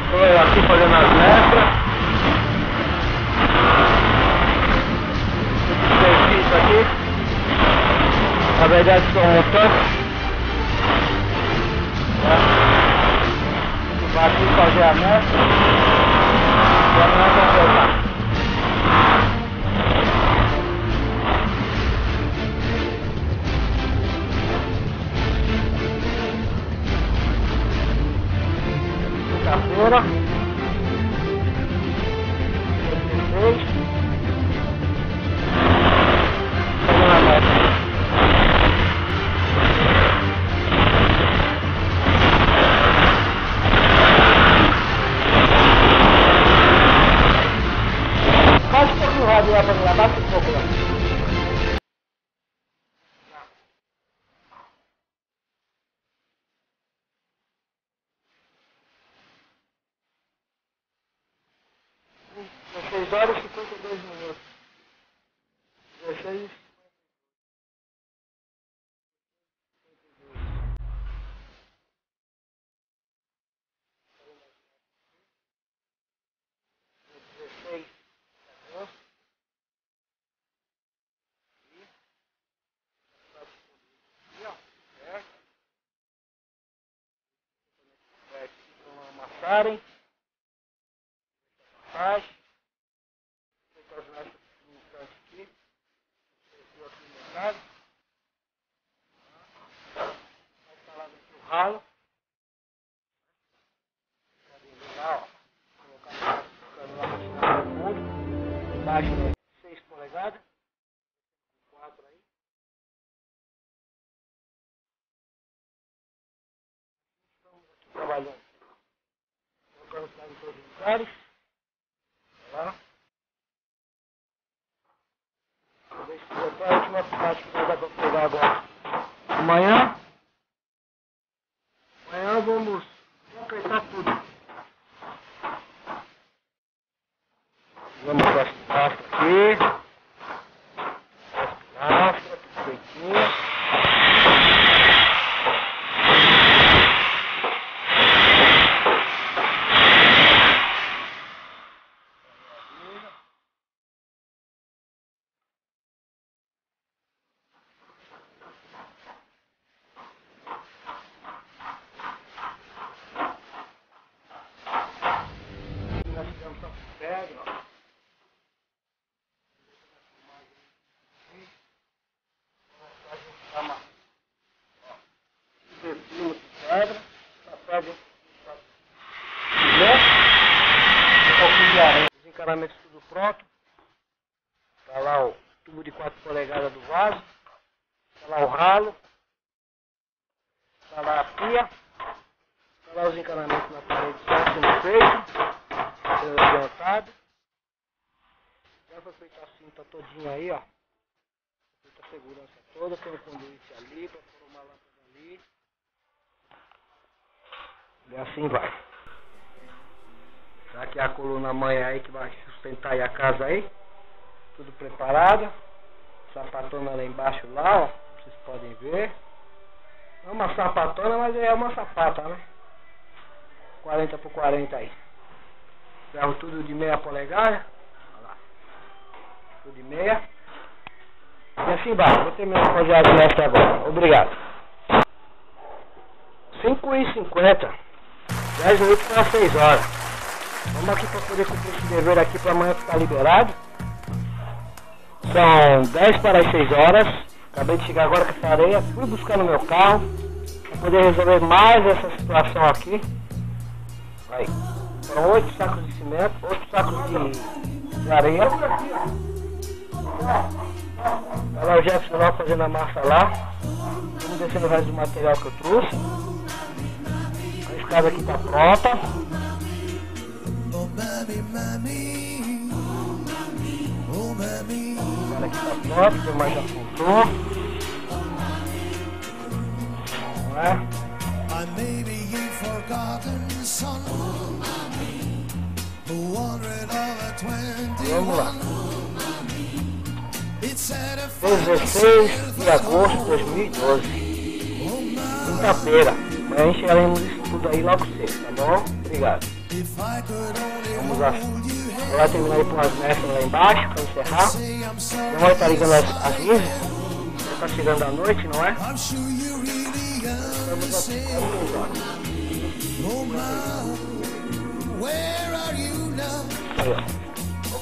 Estou aqui fazendo as mestras. Esse serviço aqui. Na verdade são um tanque. Vai aqui fazer a mestra. E amanhã completar. Quinta-feira, 16, fazendo a mestra. Baixa um pouquinho o rádio lá pra mim, abaixa um pouco lá. Às 6 horas e 52 minutos. 16. Amassarem, faz, feito as mesas no instante aqui, serviu aqui no mercado, vai instalar aqui o ralo, lá, ó, colocar lá para tirar o fundo, embaixo é 6 polegadas, 4 aí, estamos aqui trabalhando. Colocamos lá em todos os lugares. Lá. Vou ver se botar a última parte que vai dar para pegar agora. Amanhã vamos apertar tudo. Vamos para as pilastras aqui. As pilastras, tudo feitinho. Pedra, papel de areia. Os encaramentos tudo pronto. Tá lá o tubo de 4 polegadas do vaso. Tá lá o ralo. Tá lá a pia. Tá lá os encanamentos na parede já sendo feito. Sendo adiantado. Já foi feita a cinta todinha aí, ó. Feita a segurança toda. Tem um conduíte ali para pôr uma lâmpada ali. E assim vai. Tá aqui a coluna mãe aí que vai sustentar aí a casa aí. Tudo preparado. Sapatona lá embaixo lá, ó. Vocês podem ver. Não é uma sapatona, mas é uma sapata, né? 40 por 40 aí. Ferro tudo de meia polegada. Olha lá. Tudo de meia. E assim vai. Vou terminar de fazer as mesas agora. Obrigado. 5h50. 10 minutos para 6 horas. Vamos aqui para poder cumprir esse dever aqui para amanhã ficar liberado. São 10 para as 6 horas. Acabei de chegar agora com essa areia. Fui buscar no meu carro para poder resolver mais essa situação aqui. Aí. Foram 8 sacos de cimento, 8 sacos de areia. Olha lá o Jefferson lá fazendo a massa lá. Vamos descendo o resto do material que eu trouxe. A escada aqui está pronta. A escada aqui está pronta, tem mais já funcionou. Não é? Vamos lá. 16 de agosto de 2012. Quinta-feira. Amanhã encheremos isso tudo aí logo cedo, tá bom? Obrigado. Vamos lá. Agora terminar de pôr as mesas lá embaixo para encerrar. Minha mãe tá ligando as luzes. Já tá chegando a noite, não é? Estamos aqui aí, ó.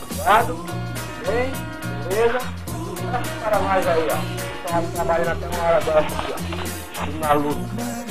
Obrigado. Bem, beleza? Para mais aí, ó. Estamos trabalhando até uma hora dessa aqui, ó. Na luta.